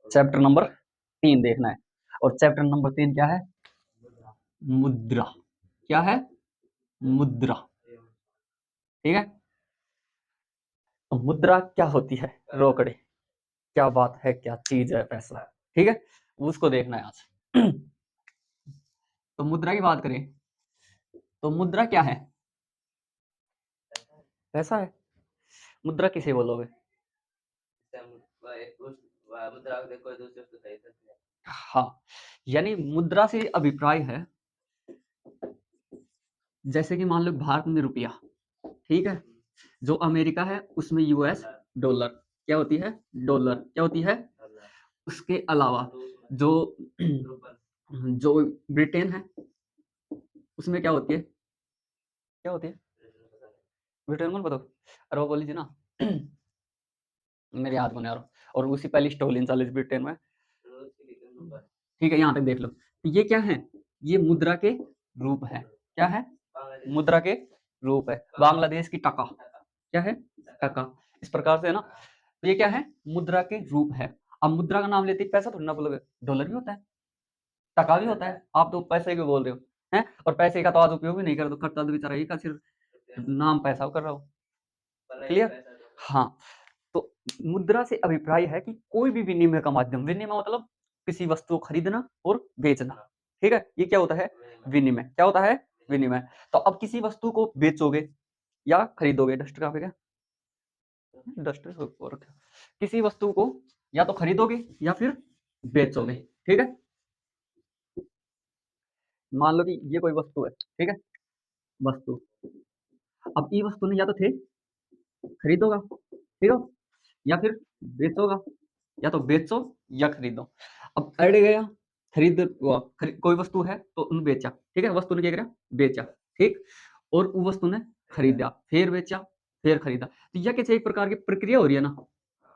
Chapter number 3 देखना है। और चैप्टर नंबर 3 क्या है? मुद्रा। क्या है? मुद्रा। ठीक है। तो मुद्रा क्या होती है? रोकड़े। क्या बात है, क्या चीज है पैसा। ठीक है, उसको देखना है आज। तो मुद्रा की बात करें तो मुद्रा क्या है? पैसा है। मुद्रा किसे बोलोगे? हाँ, यानी मुद्रा से अभिप्राय है, जैसे कि मान लो भारत में रुपया, ठीक है, जो अमेरिका है उसमें यूएस डॉलर। क्या होती है? डॉलर। क्या होती है? उसके अलावा जो जो ब्रिटेन है उसमें क्या होती है? क्या होती है? ब्रिटेन को बताओ। अरे वो बोली थी ना। मेरे याद को नहीं आ रहा। और उसी पहले स्टोलिन चालीस ब्रिटेन में। ठीक है, यहाँ तक देख लो। तो ये क्या है? ये मुद्रा के रूप है। क्या है? मुद्रा के रूप है। बांग्लादेश की टका। क्या है? टका। इस प्रकार से है ना। तो ये क्या है? मुद्रा के रूप है। अब मुद्रा का नाम लेते ही पैसा थोड़ी ना बोलोगे, डॉलर भी होता है, टका भी होता है। आप तो पैसे क्यों बोल रहे हो? हैं? और पैसे का तो आज उपयोग भी नहीं कर, तो करता तो बेचारा ये का सिर्फ नाम पैसा कर रहा हो। क्लियर? हाँ। तो मुद्रा से अभिप्राय है कि कोई भी विनिमय का माध्यम, विनिमय मतलब किसी वस्तु को खरीदना और बेचना। ठीक है, ये क्या होता है? विनिमय। क्या होता है? विनिमय। तो अब किसी वस्तु को बेचोगे या खरीदोगे, डस्ट कहाँ पे गया? डस्ट और क्या? किसी वस्तु को या तो खरीदोगे या फिर बेचोगे। ठीक है, मान लो कि ये कोई वस्तु है। ठीक है, वस्तु। अब ये वस्तु ने या तो थे खरीदोगा, ठीक है, या फिर बेचोगा। या तो बेचो या खरीदो। अब अड़ गया, कोई वस्तु है तो उन्हें बेचा। ठीक है, वस्तु ने क्या करा? बेचा। ठीक। और वो वस्तु ने खरीदा, फिर बेचा, फिर खरीदा। तो यह कैसे एक प्रकार की प्रक्रिया हो रही है ना।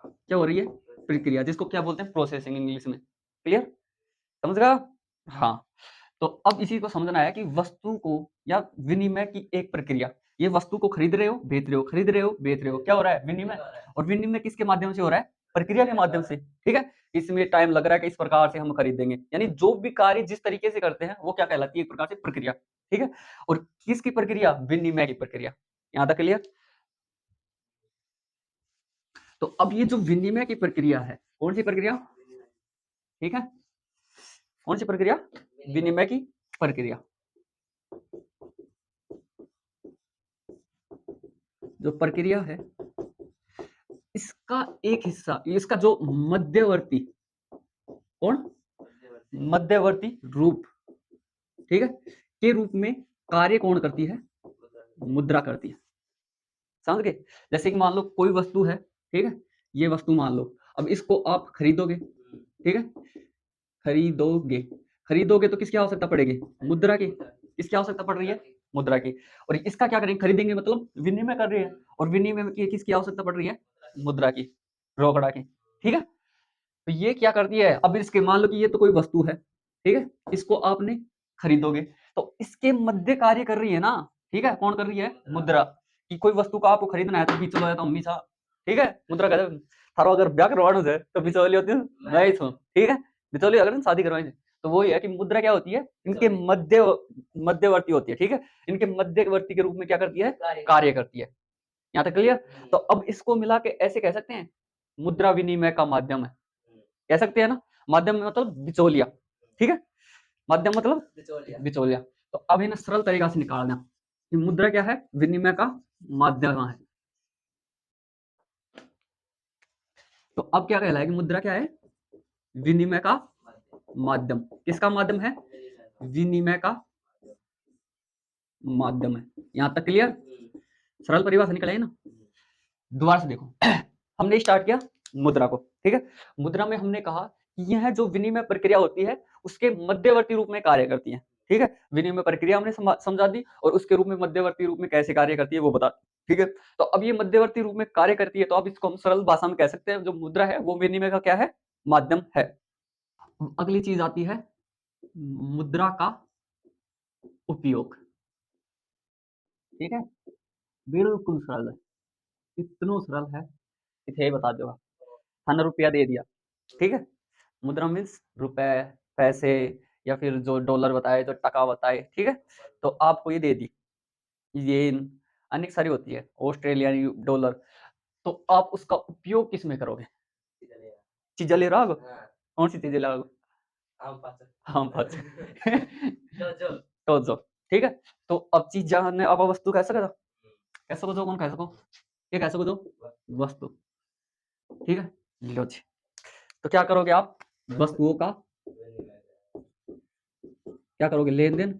क्या हो रही है? प्रक्रिया, जिसको क्या बोलते हैं? प्रोसेसिंग इंग्लिश में। क्लियर? समझ गया? हाँ। तो अब इसी को समझना है कि वस्तु को या विनिमय की एक प्रक्रिया। ये वस्तु को खरीद रहे हो, बेच रहे हो, खरीद रहे हो, बेच रहे हो, क्या हो रहा है? विनिमय। और विनिमय किसके माध्यम से हो रहा है? प्रक्रिया के माध्यम से। ठीक है, इसमें टाइम लग रहा है कि इस प्रकार से हम खरीदेंगे, यानी जो भी कार्य जिस तरीके से करते हैं वो क्या कहलाती है? एक प्रकार से प्रक्रिया। ठीक है, और किसकी प्रक्रिया? विनिमय की प्रक्रिया। यहां तक क्लियर? तो अब ये जो विनिमय की प्रक्रिया है, कौन सी प्रक्रिया? ठीक है, कौन सी प्रक्रिया? विनिमय की प्रक्रिया। जो प्रक्रिया है, इसका एक हिस्सा, इसका जो मध्यवर्ती, कौन? मध्यवर्ती रूप, ठीक है, के रूप में कार्य कौन करती है? मुद्रा करती है। समझ गए? जैसे कि मान लो कोई वस्तु है, ठीक है, ये वस्तु मान लो, अब इसको आप खरीदोगे। ठीक है, खरीदोगे। खरीदोगे तो किसकी आवश्यकता पड़ेगी? मुद्रा की। किसकी आवश्यकता पड़ रही है? मुद्रा की। और इसका क्या करेंगे? खरीदेंगे मतलब विनिमय कर रही है, और विनिमय की किसकी आवश्यकता पड़ रही है? मुद्रा की, रोकड़ा की। ठीक है, तो ये क्या करती है? अब इसके मान लो कि ये तो कोई वस्तु है, ठीक है, इसको आपने खरीदोगे, तो इसके मध्य कार्य कर रही है ना। ठीक है, कौन कर रही है? मुद्रा। कि कोई वस्तु का आपको खरीदना है तो बीच चलो तो अम्मी सा। ठीक है, मुद्रा कहते हैं थारो अगर ब्याह करवाना है तो बिचौली होती है मैं ही छू। ठीक है, बिचौली अगर शादी करवाएंगे तो वो ही है कि मुद्रा क्या होती है? इनके मध्यवर्ती होती है। ठीक है, इनके मध्यवर्ती के रूप में क्या करती है? कार्य करती है। यहाँ तक क्लियर? तो अब इसको मिला के ऐसे कह सकते हैं, मुद्रा विनिमय का माध्यम है। कह सकते हैं ना। माध्यम मतलब बिचौलिया। ठीक है, माध्यम मतलब बिचौलिया। तो अब इन्हें सरल तरीका से निकालना कि मुद्रा क्या है? विनिमय का माध्यम है। तो अब क्या कहलाएगी? मुद्रा क्या है? विनिमय का माध्यम। किसका माध्यम है? विनिमय का माध्यम है। यहां तक क्लियर? सरल परिभाषा निकल आई ना। दोबारा से देखो। हमने स्टार्ट किया मुद्रा को। ठीक है, मुद्रा में हमने कहा कि यह जो विनिमय प्रक्रिया होती है उसके मध्यवर्ती रूप में कार्य करती है। ठीक है, विनिमय प्रक्रिया हमने समझा दी, और उसके रूप में मध्यवर्ती रूप में कैसे कार्य करती है वो बता। ठीक है, तो अब ये मध्यवर्ती रूप में कार्य करती है, तो अब इसको हम सरल भाषा में कह सकते हैं जो मुद्रा है वो विनिमय का क्या है? माध्यम है। अगली चीज आती है मुद्रा का उपयोग। ठीक है, बिल्कुल सरल है, इतना सरल है कि थे बता दो। थाना रुपया दे दिया, ठीक है, मुद्रा मीन्स रुपए, पैसे, या फिर जो डॉलर बताए, जो टका बताए, ठीक है। तो आपको ये दे दी, येन, अनेक सारी होती है, ऑस्ट्रेलियाई डॉलर। तो आप उसका उपयोग किस में करोगे? चीजें ले रहा कौन सी चीजें लाओगे? आम पाच तो जो ठीक है। तो अब चीज ने अब वस्तु कह सकता, कह सको जो कौन कह सको, ये कह सको जो वस्तु, ठीक है। लो जी, तो क्या करोगे आप? वस्तुओं का क्या करोगे? लेन देन,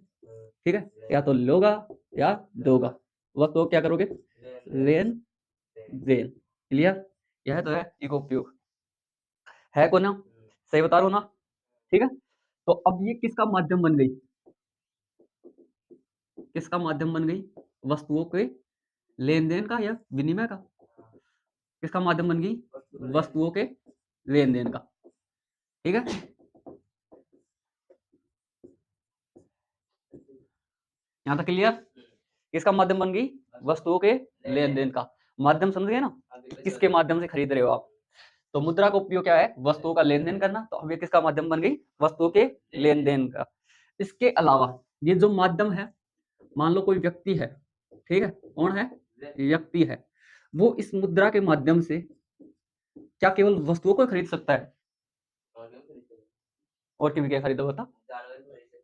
ठीक है। या तो लोगा या दोगा, वस्तुओं क्या करोगे? लेन देन। क्लियर? यह तो है एक उपयोग है को ना, सही बता रहा हूं ना, ठीक है। तो अब ये किसका माध्यम बन गई? किसका माध्यम बन गई? वस्तुओं के लेन देन का या विनिमय का? किसका माध्यम बन गई? वस्तुओं के लेन देन का, ठीक है। यहां तक क्लियर? किसका माध्यम बन गई? वस्तुओं के लेन देन का माध्यम, समझ गए ना? किसके माध्यम से खरीद रहे हो आप? तो मुद्रा का उपयोग क्या है? वस्तुओं का लेन देन करना। तो अब ये किसका माध्यम बन गई? वस्तुओं के लेन देन का। इसके अलावा ये जो माध्यम है, मान लो कोई व्यक्ति है, ठीक है, कौन है? व्यक्ति है, वो इस मुद्रा के माध्यम से क्या केवल वस्तुओं को खरीद सकता है? और क्या क्या खरीदोगे? बता,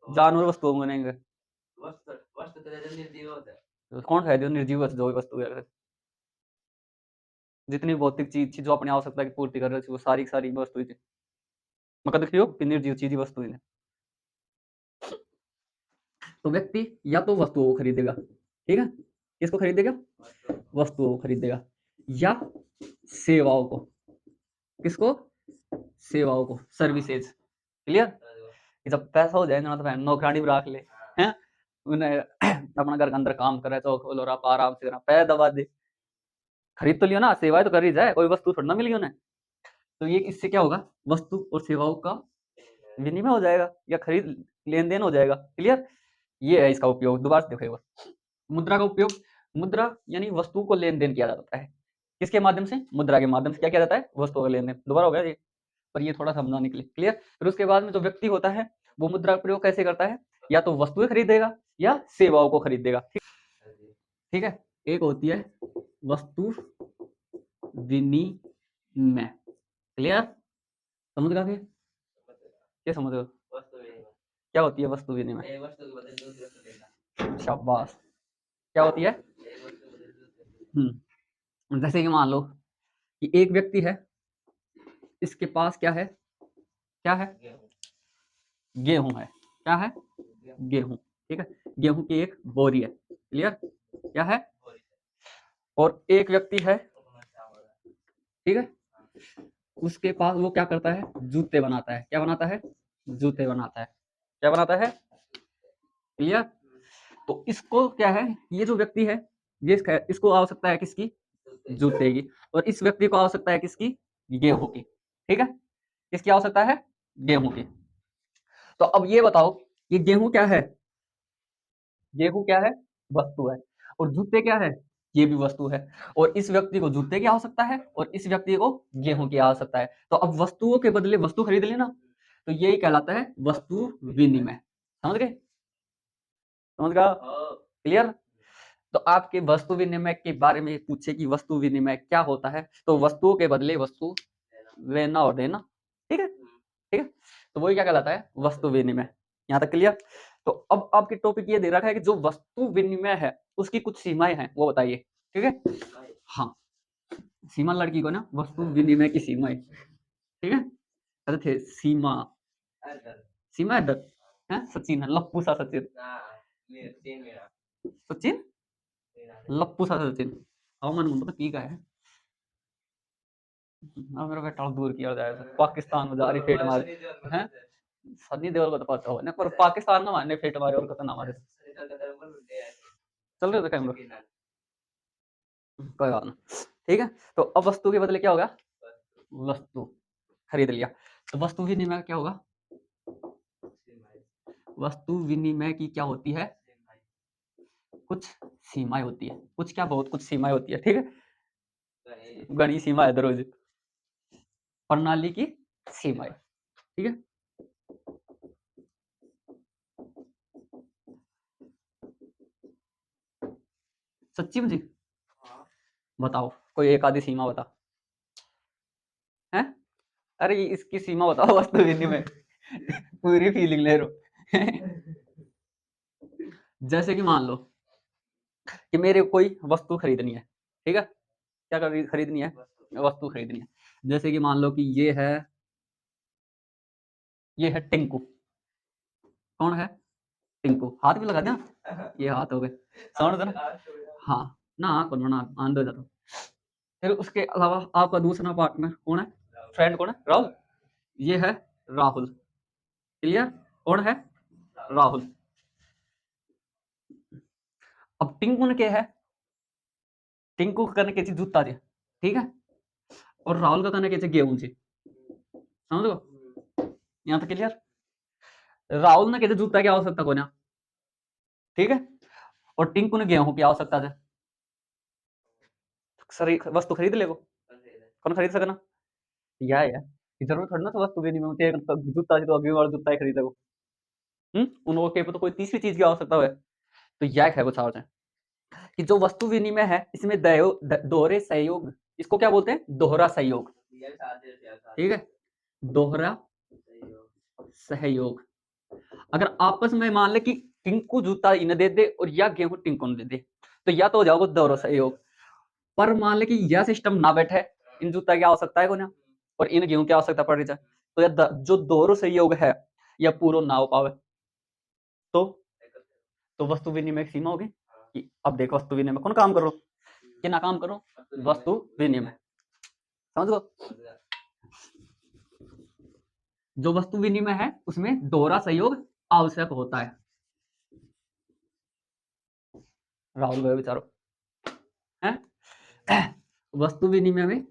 जानवर वस्तुओं को बनेंगे। तो कौन खरीदे? निर्जीव वस्तु, जो वस्तु है, जितनी भौतिक चीज थी जो अपनी आवश्यकता की पूर्ति कर रही थी, वो सारी की सारी वस्तु थी। मतलब देखियो कि निर्जीव चीज ही वस्तु है। तो व्यक्ति या तो वस्तुओं को खरीदेगा, ठीक है, किसको खरीदेगा? वस्तुओं को खरीदेगा, या सेवाओं को। किसको? सेवाओं को, सर्विसेज। क्लियर? जब पैसा हो जाए ना, तो नौकरानी भी रख ले, हैं, उन्हें अपना घर के अंदर काम करे तो खोलो, आप आराम से पैर दबा दे, खरीद तो लियो ना, सेवाएं तो कर ही जाए, कोई वस्तु थोड़ी ना मिली उन्हें। तो ये इससे क्या होगा? वस्तु और सेवाओं का विनिमय हो जाएगा, या खरीद लेन देन हो जाएगा। क्लियर? ये है इसका उपयोग। दोबारा से देखो, मुद्रा का उपयोग, मुद्रा यानी वस्तु को लेन देन किया जाता है। किसके माध्यम से? मुद्रा के माध्यम से क्या किया जाता है? वस्तु का लेन देन। दोबारा हो गया ये, पर ये थोड़ा समझाने के लिए। क्लियर? फिर उसके बाद में जो व्यक्ति होता है, वो मुद्रा का प्रयोग कैसे करता है? या तो वस्तुएं खरीदेगा या सेवाओं को खरीदेगा, ठीक है। एक होती है वस्तु विनिमय। क्लियर? समझ गए? क्या समझ रहे हो? क्या होती है वस्तु विनिमय? शाबाश। क्या होती है? जैसे कि मान लो कि एक व्यक्ति है, इसके पास क्या है? क्या है? गेहूं है। क्या है? गेहूं, ठीक है। गेहूं की एक बोरी है। क्लियर? क्या है? और एक व्यक्ति है, ठीक है, उसके पास वो क्या करता है? जूते बनाता है। क्या बनाता है? जूते बनाता है। क्या बनाता है? क्लियर? तो इसको क्या है? ये जो व्यक्ति है, ये इसको आवश्यकता है किसकी? जूते की। और इस व्यक्ति को आवश्यकता है किसकी? गेहूं की। ठीक है, किसकी आवश्यकता है? गेहूं की। तो अब ये बताओ कि गेहूं क्या है? गेहूं क्या है? वस्तु है। और जूते क्या है? ये भी वस्तु है। और इस व्यक्ति को जूते की आवश्यकता है और इस व्यक्ति को गेहूं की आवश्यकता है। तो अब वस्तुओं के बदले वस्तु खरीद लेना, तो यही कहलाता है वस्तु विनिमय। समझ गए? समझ गया? क्लियर? तो आपके वस्तु विनिमय के बारे में पूछे कि वस्तु विनिमय क्या होता है, तो वस्तुओं के बदले वस्तु लेना और देना। ठीक है, ठीक है। तो वही क्या कहलाता है? वस्तु विनिमय। यहाँ तक क्लियर? तो अब आपके टॉपिक ये दे रखा है कि जो वस्तु विनिमय है उसकी कुछ सीमाएं हैं, वो बताइए। ठीक है, हाँ, सीमा लड़की को ना वस्तु विनिमय की सीमाएं, ठीक है। अरे थे सीमा, सीमा है सचिन है, लप्पू सा सचिन, सचिन लप्पू सा सचिन। आओ मन पता की का है। हाँ, मेरे को टाल दूर किया जाए तो पाकिस्तान में जा रही फेट मारे हैं। सनी देओल को तो पता हो ना, पर पाकिस्तान ना मारने फेट मारे और कतना मारे चल रहे थे कैमरा, कोई बात ना। ठीक है, तो अब वस्तु के बदले क्या होगा? वस्तु खरीद लिया। तो वस्तु विनिमय क्या होगा? वस्तु विनिमय की क्या होती है? कुछ सीमाएं होती है, कुछ क्या, बहुत कुछ सीमाएं होती है। ठीक है, गणी सीमा है दरोज, प्रणाली की सीमाएं। ठीक है। सच्ची मुझे बताओ, कोई एक आधी सीमा बता है। अरे इसकी सीमा बताओ वस्तु विनिमय पूरी फीलिंग ले रहे हो जैसे कि मान लो कि मेरे कोई वस्तु खरीदनी है, ठीक है। क्या खरीदनी है? वस्तु खरीदनी है। जैसे कि मान लो कि ये है टिंकू। कौन है? टिंकू। हाथ भी लगा दिया, ये हाथ हो गए, समझ दो ना। हाँ ना, कौन बना आंदो जाता। फिर उसके अलावा आपका दूसरा पार्टनर कौन है? फ्रेंड कौन है? राहुल। ये है राहुल। क्लियर? कौन है? राहुल। अब टिंकू ने क्या है? टिंकू का करने के चीज जूता दिया, ठीक है। और राहुल का करने के चीज गेहूं जी। समझ गो यहाँ तक क्लियर? राहुल ने कहते जूता की आवश्यकता को ना, ठीक है। और टिंकू ने गेहूं की आवश्यकता है। वस्तु खरीद ले वो, कौन खरीद सकना? यह है जरूर थोड़ी ना तो वस्तु देनी में जूता तो अगली बार जूता ही खरीदे वो। उनको के तो कोई तीसरी चीज की आवश्यकता है। तो यह है कुछ और है कि जो वस्तु विनिमय है इसमें दोहरे सहयोग, इसको क्या बोलते हैं? दोहरा सहयोग, ठीक है। दोहरा सहयोग। अगर आपस में मान ले कि टिंकू जूता इन्हें दे दे और या गेहूं टिंकू ने दे दे, तो या तो हो जाओगे दोहरा सहयोग। पर मान ले कि यह सिस्टम ना बैठे, इन जूता की आवश्यकता है को ना और इन गेहूं की आवश्यकता पड़ रही है, तो यह जो दोहरा सहयोग है यह पूरा ना हो पावे। तो वस्तु विनिमय की सीमा होगी कि अब देखो वस्तु विनिमय कौन काम करो कि ना काम करो? वस्तु विनिमय। समझ लो, जो वस्तु विनिमय है उसमें दोहरा सहयोग आवश्यक होता है। राहुल भाई विचारो है वस्तु विनिमय में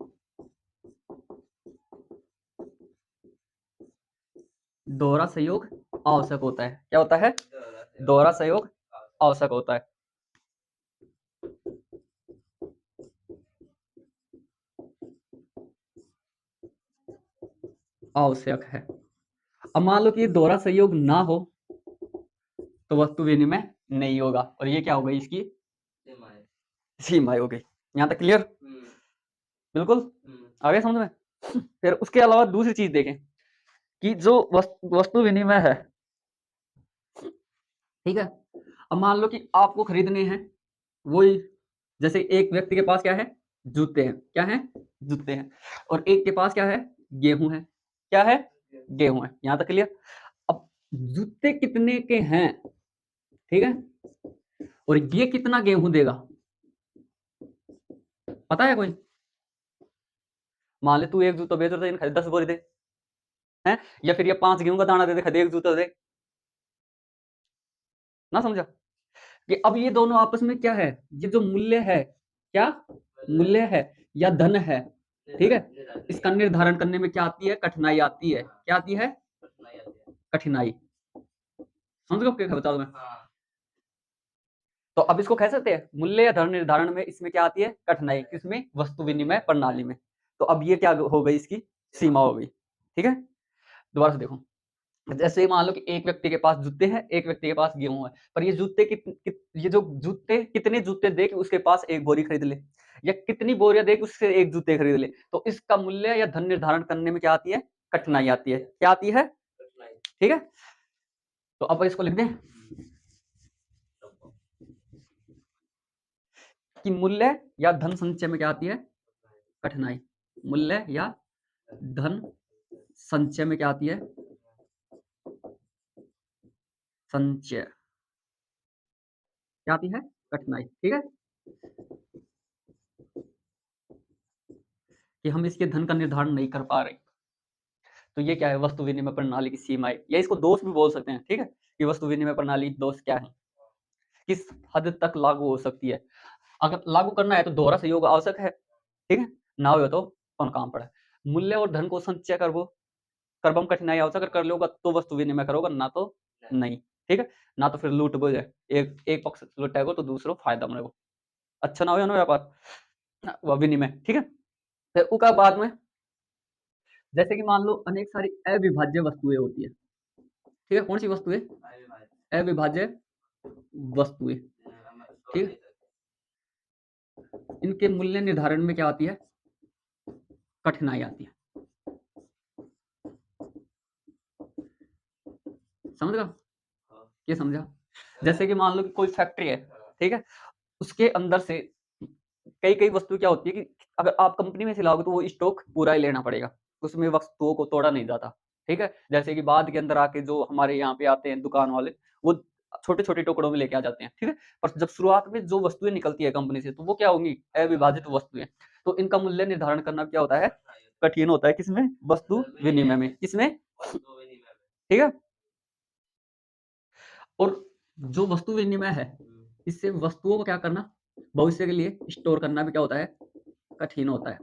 दोहरा सहयोग आवश्यक होता है। क्या होता है? दोहरा सहयोग आवश्यक होता है। आवश्यक है। अब मान लो कि ये दोहरा सहयोग ना हो तो वस्तु विनिमय नहीं होगा, और ये क्या हो गई? इसकी सीमा हो गई। यहाँ तक क्लियर? बिल्कुल आगे समझ में। फिर उसके अलावा दूसरी चीज देखें कि जो वस्तु विनिमय है, ठीक है। अब मान लो कि आपको खरीदने हैं वही, जैसे एक व्यक्ति के पास क्या है? जूते हैं। क्या है? जूते हैं। और एक के पास क्या है? गेहूं है। क्या है? गेहूं है। यहां तक क्लियर? अब जूते कितने के हैं, ठीक है, और ये कितना गेहूं देगा पता है कोई? मान ले तू एक जूता बेच रहा है, 10 बोरी दे हैं, या फिर ये 5 गेहूं का दाना दे दे, एक जूता दे ना। समझा कि अब ये दोनों आपस में क्या है? ये जो मूल्य है, क्या मूल्य है या धन है, ठीक है। इसका निर्धारण करने में क्या आती है? कठिनाई आती है। क्या आती है? कठिनाई। समझ गए क्या बता दूं मैं? तो अब इसको कह सकते हैं मूल्य या धन निर्धारण में इसमें क्या आती है? कठिनाई। किसमें? वस्तु विनिमय प्रणाली में। तो अब ये क्या हो गई? इसकी सीमा हो गई, ठीक है। दोबारा से देखो, जैसे मान लो कि एक व्यक्ति के पास जूते हैं, एक व्यक्ति के पास गेहूं है, पर ये जूते ये जो जूते कितने जूते दे के उसके पास एक बोरी खरीद ले, या कितनी बोरियां दे के उससे एक जूते खरीद ले, तो इसका मूल्य या धन निर्धारण करने में क्या आती है? कठिनाई आती है। क्या आती है? ठीक है। तो अब इसको लिख दें कि मूल्य या धन संचय में क्या आती है? कठिनाई। मूल्य या धन संचय में क्या आती है? संचय। क्या आती है? कठिनाई। ठीक है, कि हम इसके धन का निर्धारण नहीं कर पा रहे, तो ये क्या है? वस्तु विनिमय प्रणाली की सीमाएं, या इसको दोष भी बोल सकते हैं, ठीक है, कि वस्तु विनिमय प्रणाली दोष क्या है, किस हद तक लागू हो सकती है। अगर लागू करना है तो दोहरा सहयोग आवश्यक है, ठीक है, ना हो तो कौन काम पड़ा। मूल्य और धन को संचय करबो करबम कठिनाई आवश्यक, अगर कर लोगा तो वस्तु विनिमय करोगा, ना तो नहीं। ठीक है, ना तो फिर लूट बोझ है, एक पक्ष लुटाएगा तो दूसरो फायदा मिलेगा, अच्छा ना हो ना व्यापार विनिमय। ठीक है, फिर उसका बाद में जैसे कि मान लो अनेक सारी अविभाज्य वस्तुएं होती है, ठीक है, कौन सी वस्तुएं? अविभाज्य वस्तुएं, ठीक है। इनके मूल्य निर्धारण में क्या आती है? कठिनाई आती है। समझ गया? ये समझा? जैसे कि मान लो कि कोई फैक्ट्री है, ठीक है, उसके अंदर से कई कई वस्तु क्या होती है कि अगर आप कंपनी में से लाओगे तो वो स्टॉक पूरा ही लेना पड़ेगा, उसमें वस्तुओं को तोड़ा नहीं जाता, ठीक है। जैसे कि बाद के अंदर आके जो हमारे यहाँ पे आते हैं दुकान वाले, वो छोटे छोटे टुकड़ों में लेके आ जाते हैं, ठीक है। पर जब शुरुआत में जो वस्तुएं निकलती है कंपनी से, तो वो क्या होंगी? अविभाजित वस्तुएं। तो इनका मूल्य निर्धारण करना क्या होता है? कठिन होता है। किसमें? वस्तु विनिमय में। किसमें? ठीक है। और जो वस्तु विनिमय है, इससे वस्तुओं को क्या करना, भविष्य के लिए स्टोर करना भी क्या होता है? कठिन होता है।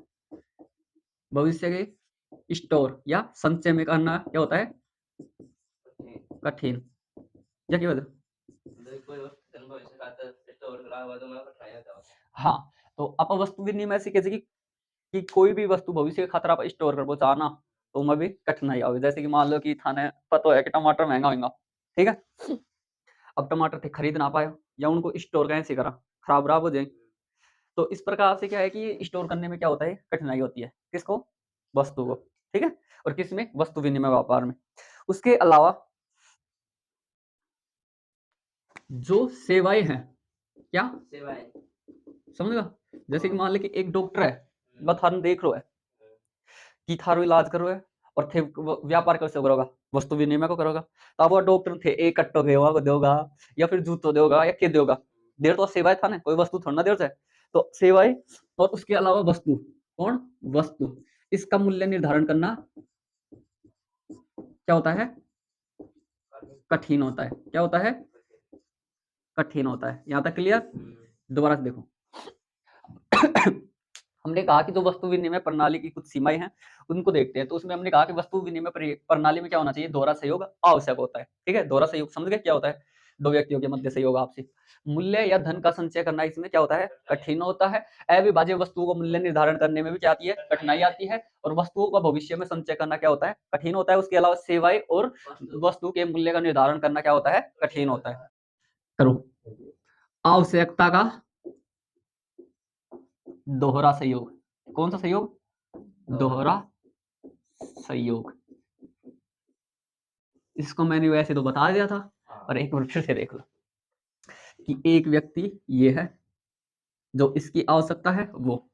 भविष्य के स्टोर या संचय में करना क्या होता है? कठिन। या क्या होता है? हाँ, तो आप वस्तु विनिमय से कैसे कि कोई भी वस्तु भविष्य के खतरा पर स्टोर कर चाहना, तो उनमें भी कठिनाई आएगी। जैसे कि मान लो कि थाने पता है कि टमाटर महंगा होगा, ठीक है। अब टमाटर थे खरीद ना पाए, या उनको स्टोर कैसे करा, खराब खराब हो जाएंगे। तो इस प्रकार से क्या है कि स्टोर करने में क्या होता है? कठिनाई होती है। किसको? वस्तु को, ठीक है। और किसमें? वस्तु विनिमय व्यापार में। उसके अलावा जो सेवाएं हैं, क्या सेवाएं, समझेगा? जैसे कि मान ले कि एक डॉक्टर है, वह थारू देख रो है कि थारो इलाज करो है, और थे व्यापार कैसे करोगा? वस्तु विनिमय को करोगा। तो अब वो डॉक्टर थे एक कट्टो गेवा को देगा, या फिर जूतो देगा, या क्या देगा? देर तो सेवाएं था ना, कोई वस्तु थोड़ा ना देर से। तो सेवाएं और उसके अलावा वस्तु। कौन? वस्तु। इसका मूल्य निर्धारण करना क्या होता है? कठिन होता है। क्या होता है? कठिन होता है। यहाँ तक क्लियर? दोबारा से देखो। हमने कहा कि जो वस्तु विनिमय प्रणाली की कुछ सीमाएं हैं, उनको देखते हैं। तो उसमें हमने कहा कि वस्तु विनिमय प्रणाली में क्या होना चाहिए? दोहरा सहयोग आवश्यक होता है, ठीक है। दोहरा सहयोग समझ गए क्या होता है? दो व्यक्तियों के मध्य सहयोग आपसी। मूल्य या धन का संचय करना इसमें क्या होता है? कठिन होता है। अविभाज्य वस्तुओं को मूल्य निर्धारण करने में भी क्या आती है? कठिनाई आती है। और वस्तुओं का भविष्य में संचय करना क्या होता है? कठिन होता है। उसके अलावा सेवाएं और वस्तु के मूल्य का निर्धारण करना क्या होता है? कठिन होता है। करो। आवश्यकता का दोहरा सहयोग। कौन सा सहयोग? दोहरा सहयोग। इसको मैंने वैसे तो बता दिया था, और एक बार फिर से देख लो कि एक व्यक्ति ये है जो इसकी आवश्यकता है वो,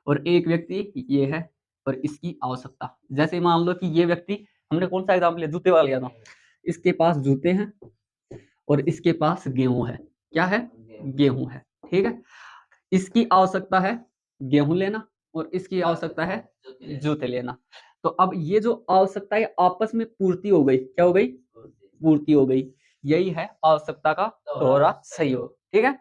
और एक व्यक्ति ये है और इसकी आवश्यकता। जैसे मान लो कि ये व्यक्ति, हमने कौन सा एग्जाम्पल लिया? जूते वाला लिया था। इसके पास जूते हैं और इसके पास गेहूं है। क्या है? गेहूं है, ठीक है। इसकी आवश्यकता है गेहूं लेना, और इसकी आवश्यकता है जूते लेना। तो अब ये जो आवश्यकता है आपस में पूर्ति हो गई। क्या हो गई? पूर्ति हो गई। यही है आवश्यकता का दोहरा सहयोग, ठीक है।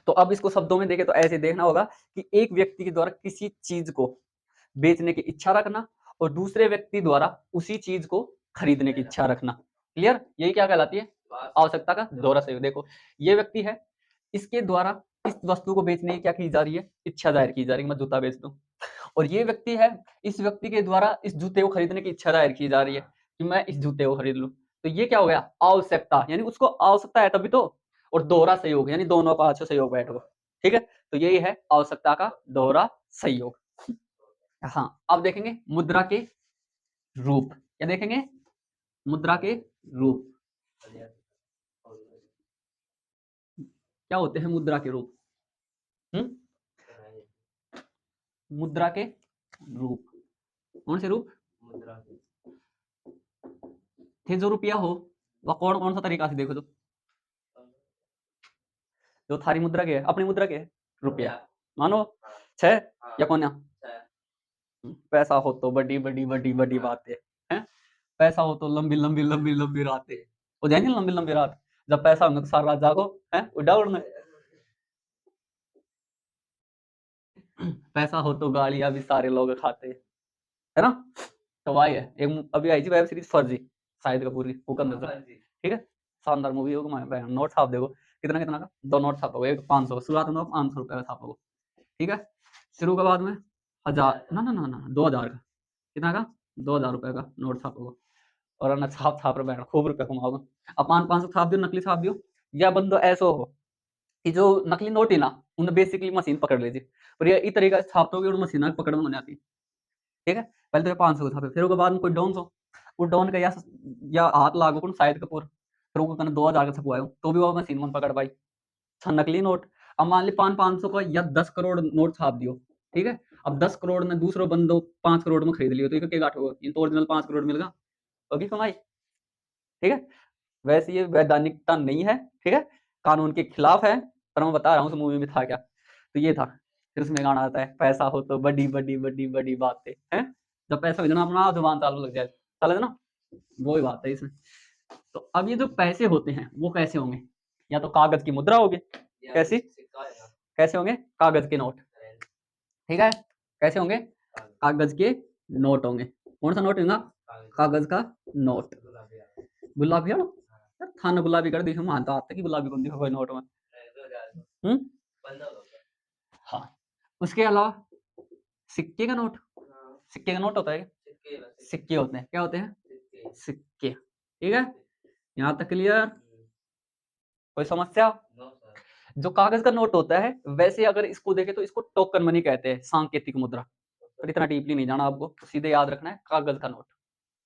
तो अब इसको शब्दों में देखें तो ऐसे देखना होगा कि एक व्यक्ति के द्वारा किसी चीज को बेचने की इच्छा रखना, और दूसरे व्यक्ति द्वारा उसी चीज को खरीदने की इच्छा रखना। क्लियर? यही क्या कहलाती है? आवश्यकता का दोहरा सहयोग। देखो, ये व्यक्ति है, इसके द्वारा इस वस्तु को बेचने की क्या की जा रही है? इच्छा जाहिर की जा रही है, मैं जूता बेच दूं। और ये व्यक्ति है, इस व्यक्ति के द्वारा इस जूते को खरीदने की इच्छा जाहिर की जा रही है कि मैं इस जूते को खरीद लूं। तो ये क्या हो गया? आवश्यकता, यानी उसको आवश्यकता है तभी तो। और दोहरा सहयोग यानी दोनों का अच्छा सहयोग बैठ गो, ठीक है। तो यही है आवश्यकता का दोहरा सहयोग। हाँ, अब देखेंगे मुद्रा के रूप। क्या देखेंगे? मुद्रा के रूप। क्या होते हैं मुद्रा के रूप? मुद्रा के रूप। कौन से रूप? थे जो रुपया हो वह कौन कौन सा तरीका से देखो तो। जो थारी मुद्रा के है, अपनी मुद्रा के है रुपया, मानो छह या कौन? पैसा हो तो बड़ी बड़ी बड़ी बड़ी बातें हैं, पैसा हो तो लंबी लंबी लंबी लंबी रातें हो जाएंगी। लंबी लंबी रात, जब पैसा होगा तो सारा रात जागो है उड़ा उड़ने। पैसा हो तो गालियां भी सारे लोग खाते, है ना। तो वही है। एक अभी आई थी वेब सीरीज फर्जी, शाहिद कपूर की, फूकन नजर, ठीक है। शानदार मूवी होगा। मैं नोट छाप देखो, कितना कितना का? 2 नोट छापोगे, एक 500 शुरुआत में 500 रुपए का छापोगे, ठीक है। शुरू के बाद में 1000 ना ना ना ना 2000 का, कितना का 2000 रुपए का नोट छापोगे और ना छाप रहे बैठ खूब रुपए कमाओगे। अब 500 छाप दियो, नकली छाप दियो, या बंदो ऐसो हो कि जो नकली नोट ही ना उन्हें बेसिकली मशीन पकड़ लीजिए, पर ये इस तरीका से छापते हो मशीन पकड़ में आती। ठीक है, पहले तो 500 छापे, फिर उसके बाद में कोई डॉन हो, वो डॉन का या हाथ लागो कौन शाहिद कपूर, फिर वो कहना 2000 का छपवायो तो भी वो मशीन में पकड़ पाई। अच्छा नकली नोट, अब मान ली 500 का या 10 करोड़ नोट छाप दियो। ठीक है, अब 10 करोड़ ने दूसरो बंदो 5 करोड़ में खरीद लियो तो क्या गाठ होगा, ये तो ओरिजिनल 5 करोड़ मिल गया, होगी कमाई। ठीक है, वैसे ये वैधानिकता नहीं है, ठीक है, कानून के खिलाफ है, पर मैं बता रहा हूँ उस मूवी में था क्या। तो ये था, फिर उसमें गाना आता है, पैसा हो तो बड़ी बड़ी बड़ी बड़ी बातें हैं, जब पैसा हो ना अपना जुबान चालू लग जाए, चले ना, वो ही बात है इसमें। तो अब ये जो पैसे होते हैं वो कैसे होंगे, या तो कागज की मुद्रा होगी, कैसी कैसे होंगे, कागज के नोट। ठीक है, कैसे होंगे, कागज के नोट होंगे। कौन सा नोट होगा, कागज का नोट। गुलाबी है ना, थाना गुलाबी कर दी, हम मानता आते कि गुलाबी कौन दिखा नोट में। हाँ, उसके अलावा सिक्के का नोट, सिक्के का नोट होता है, सिक्के होते हैं, क्या होते हैं, सिक्के। ठीक है, यहाँ तक क्लियर, कोई समस्या। जो कागज का नोट होता है, वैसे अगर इसको देखें तो इसको टोकन मनी कहते हैं, सांकेतिक मुद्रा, पर इतना डीपली नहीं जाना आपको, सीधे याद रखना है कागज का नोट।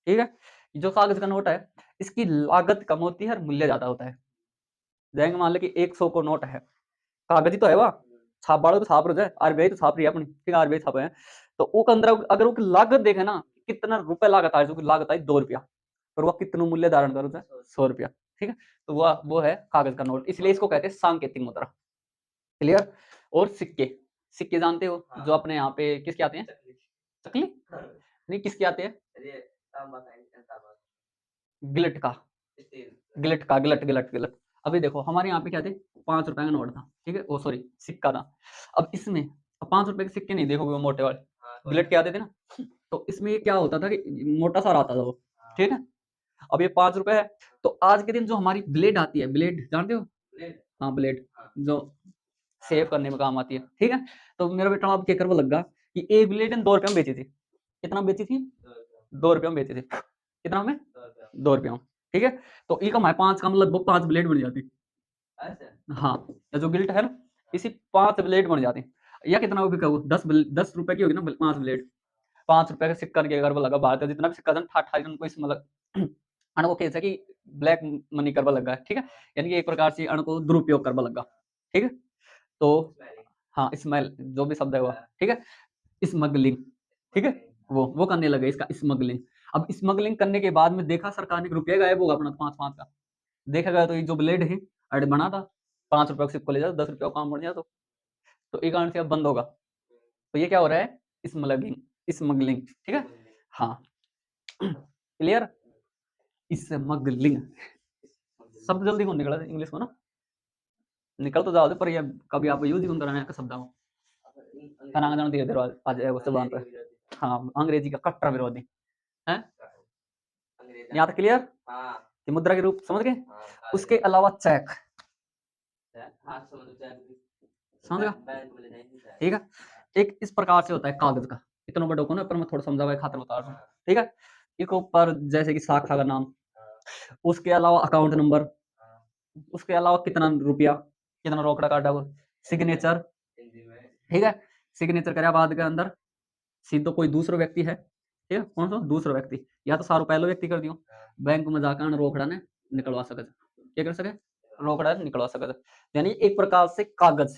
ठीक है, जो कागज का नोट है इसकी लागत कम होती है और मूल्य ज्यादा होता है। जाएंगे मान लो कि 100 को नोट है, कागज ही तो है, वह छाप बाड़ो तो छाप रहे, आरबीआई तो छाप रही है अपनी, ठीक है, आरबीआई छापे हैं, तो वो अंदर अगर वो लागत देखे ना, कितना रुपए लागत है, जो लागत आई 2 रुपया, और वह कितना मूल्य धारण करो 100 रुपया। ठीक है, तो वो है कागज का नोट, इसलिए इसको कहते हैं सांकेतिक मुद्रा। क्लियर। और सिक्के, सिक्के जानते हो, जो अपने यहाँ पे किसके आते हैं, चकली नहीं, किसके आते हैं, गिलट का, गिलट। अभी देखो हमारे यहाँ पे क्या थे, 5 रुपए का नोट था, ठीक है, ओ सॉरी सिक्का था। अब इसमें 5 रुपए के सिक्के नहीं देखोगे वो मोटे वाले, गिलट के आते थे ना, तो इसमें ये क्या होता था कि मोटा सा आता था वो। ठीक है, अब ये 5 रुपए है, तो आज के दिन जो हमारी ब्लेड आती है, ब्लेड जानते हो, हाँ ब्लेड, जो सेव करने में काम आती है। ठीक है, तो मेरा बेटा अब क्या करवा लगा कि एक ब्लेड 2 रुपए में बेची थी, कितना में बेची थी, 2 रुपए में बेची थी, कितना में, 2 रुपये में। ठीक है, तो ई कम है 5 का, लगभग 5 ब्लेड बन जाती। हाँ, जो गिल्ट है ना, इसी 5 ब्लेड बन जाती, या कितना बिका वो 10 रुपए की होगी ना 5 ब्लेड। 5 रुपए का सिक्का के अगर वो लगा भारत का जितना भी सिक्का था ठाठ उनको इस मतलब अण को कैसे कि ब्लैक मनी करवा लगा है। ठीक है, यानी कि एक प्रकार से अण को दुरुपयोग करवा लगा। ठीक है, तो हाँ स्मेल जो भी शब्द है वो, ठीक है, स्मगलिंग, ठीक है, वो करने लगे इसका स्मगलिंग। अब स्मगलिंग करने के बाद में देखा सरकार ने रुपया गायब होगा अपना 5 का, देखा गया तो ये जो ब्लेड है अरे बना था 5 रुपए का सिक्को ले जाओ 10 रुपये का काम बढ़ जाए, तो एक कारण से अब बंद होगा। तो ये क्या हो रहा है, स्मगलिंग, स्मगलिंग। ठीक है, हाँ क्लियर, स्मगलिंग शब्द जल्दी कौन निकला इंग्लिश में ना, निकल तो जाओ पर ये कभी आप यूज ही कौन कराने का शब्द हो कराना जाना धीरे धीरे आ जाएगा उस जबान पे। हाँ, अंग्रेजी का कट्टर विरोधी है, यहाँ तक क्लियर, कि मुद्रा के रूप समझ गए। उसके अलावा चेक, समझ गया, ठीक है, एक इस प्रकार से होता है कागज का, इतना बड़ा होगा ना, पर मैं थोड़ा समझा हुआ खातिर बता रहा हूँ। ठीक है, एक ऊपर जैसे कि शाखा का नाम, उसके अलावा अकाउंट नंबर, उसके अलावा कितना रुपया, कितना रोकड़ा काटा हुआ, सिग्नेचर। ठीक है, सिग्नेचर करे बाद के अंदर सीधो कोई दूसरा व्यक्ति है, ठीक है, कौन सा दूसरा व्यक्ति, या तो सारो पहलो व्यक्ति कर दियो, बैंक में जाकर रोकड़ा ने निकलवा सके, क्या कर सके, रोकड़ा निकलवा सके, यानी एक प्रकार से कागज,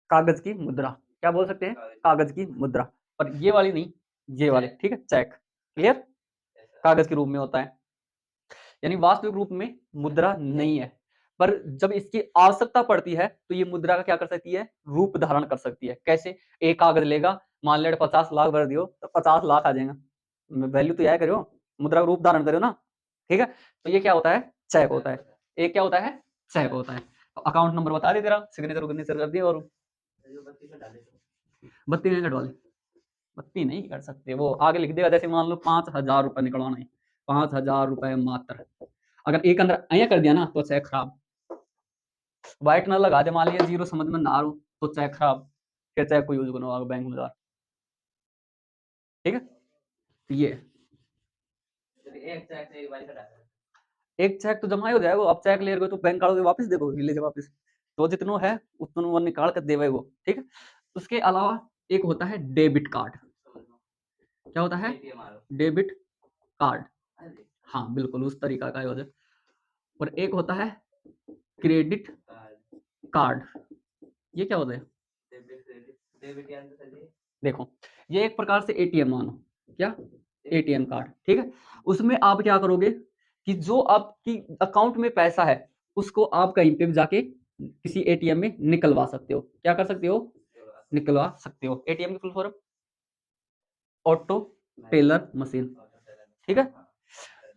कागज की मुद्रा, क्या बोल सकते हैं, कागज की मुद्रा, पर ये वाली नहीं, ये वाली। ठीक है, चेक, क्लियर, कागज के रूप में होता है, यानी वास्तविक रूप में मुद्रा नहीं है, पर जब इसकी आवश्यकता पड़ती है तो ये मुद्रा का क्या कर सकती है, रूप धारण कर सकती है। कैसे, एक कागज लेगा, मान ले 50 लाख भर दियो तो 50 लाख आ जाएगा, वैल्यू तो यह करो, मुद्रा का रूप धारण करो ना। ठीक है, तो ये क्या होता है, चेक होता है, एक क्या होता है, चेक होता है। तो अकाउंट नंबर बता दे तेरा, सिग्नेचर कर दिया, और बत्ती नहीं कटवा ली, बत्ती नहीं कर सकते, वो आगे लिख देगा, जैसे मान लो 5,000 रुपए निकलवाना है, 5,000 रुपए मात्र, अगर एक अंदर अया कर दिया ना तो चेक खराब, व्हाइट ना लगा दे, मान लिया जीरो समझ में ना आ तो चेक खराब, फिर चेक को यूज करो बैंक में जा। ठीक है, ये एक चेक तो जमा ही हो जाएगा, अब चेक ले गए तो बैंक वालों वापस देखो, ले जाओ वापस, तो जितनो है उतनो वो निकाल कर देवे वो, ठीक है। उसके अलावा एक होता है डेबिट कार्ड। क्या होता है? Debit card. हाँ बिल्कुल उस तरीका का होता है। और एक होता है क्रेडिट कार्ड। ये क्या होता है? देखो ये एक प्रकार से एटीएम मानो, क्या? एटीएम कार्ड, ठीक है। उसमें आप क्या करोगे कि जो आपकी अकाउंट में पैसा है उसको आप कहीं पे भी जाके किसी एटीएम में निकलवा सकते हो। क्या कर सकते हो? निकलवा सकते हो। एटीएम की full form auto teller machine, ठीक है।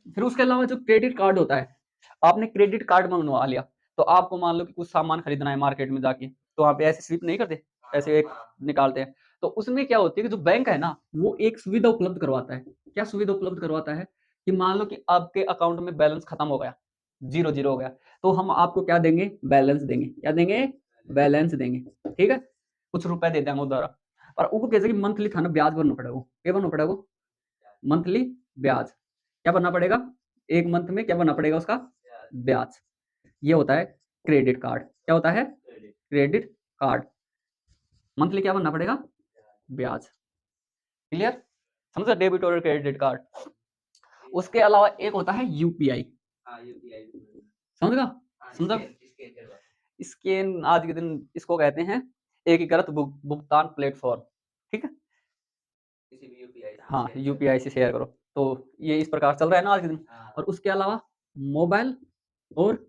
फिर उसके अलावा जो क्रेडिट कार्ड होता है, आपने क्रेडिट कार्ड मंगवा लिया, तो आपको मान लो कि कुछ सामान खरीदना है मार्केट में जाके, तो वहाँ पे ऐसे स्विप नहीं करते, ऐसे एक निकालते हैं। तो उसमें क्या होती है कि जो बैंक है ना वो एक सुविधा उपलब्ध करवाता है। क्या सुविधा उपलब्ध करवाता है? कि मान लो कि आपके अकाउंट में बैलेंस खत्म हो गया, 0 हो गया, तो हम आपको क्या देंगे? बैलेंस देंगे। क्या देंगे? बैलेंस देंगे, ठीक है। कुछ रुपए दे देंगे उधर, और उनको कैसे कि मंथली थाना ब्याज भरना पड़ेगा। क्या भरना पड़ेगा? मंथली ब्याज। क्या भरना पड़ेगा? एक मंथ में क्या भरना पड़ेगा उसका? ब्याज। ये होता है क्रेडिट कार्ड। क्या होता है? Credit card. मंथली क्या भरना पड़ेगा? ब्याज। क्लियर? समझा? डेबिट और क्रेडिट कार्ड। उसके अलावा एक होता है यूपीआई। समझ समझा? स्कैन आज के दिन इसको कहते हैं एकीकृत भुगतान प्लेटफॉर्म, ठीक है। हाँ यूपीआई से शेयर करो, तो ये इस प्रकार चल रहा है ना आज के दिन। और उसके अलावा मोबाइल और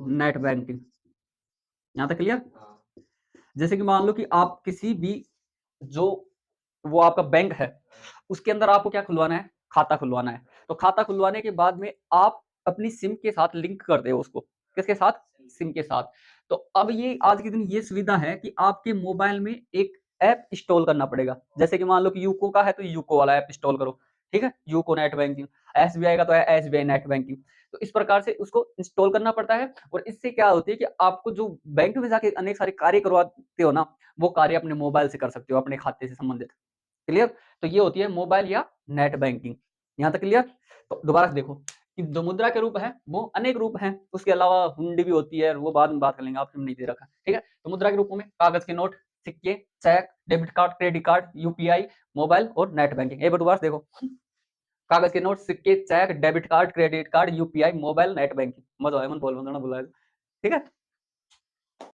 नेट बैंकिंग। यहाँ तक क्लियर? जैसे कि मान लो कि आप किसी भी जो वो आपका बैंक है उसके अंदर आपको क्या खुलवाना है? खाता खुलवाना है। तो खाता खुलवाने के बाद में आप अपनी सिम के साथ लिंक करते हो उसको। किसके साथ? सिम के साथ। तो अब ये आज के दिन ये सुविधा है कि आपके मोबाइल में एक ऐप इंस्टॉल करना पड़ेगा। जैसे कि मान लो कि यूको का है तो यूको वाला ऐप इंस्टॉल करो, ठीक है। UCO net banking. एसबीआई का तो है एसबीआई नेट बैंकिंग। तो इस प्रकार से उसको इंस्टॉल करना पड़ता है। और इससे क्या होती है कि आपको जो बैंक में जाके अनेक सारे कार्य करवाते हो ना, वो कार्य अपने मोबाइल से कर सकते हो, अपने खाते से संबंधित। क्लियर? तो ये होती है मोबाइल या नेट बैंकिंग। यहाँ तक क्लियर? तो दोबारा से देखो कि जो मुद्रा के रूप है वो अनेक रूप हैं। उसके अलावा हुंडी भी होती है, वो बाद में बात कर लेंगे, आपने नहीं दे रखा, ठीक है। तो मुद्रा के रूपों में कागज के नोट, सिक्के, cheque, debit card, credit card, UPI, mobile और नेट बैंकिंग। एक बार दोबारा से देखो, कागज के नोट, सिक्के, cheque, debit card, credit card, UPI, mobile, net banking. मजा आया मन बोल बोलना बुलाया, ठीक है।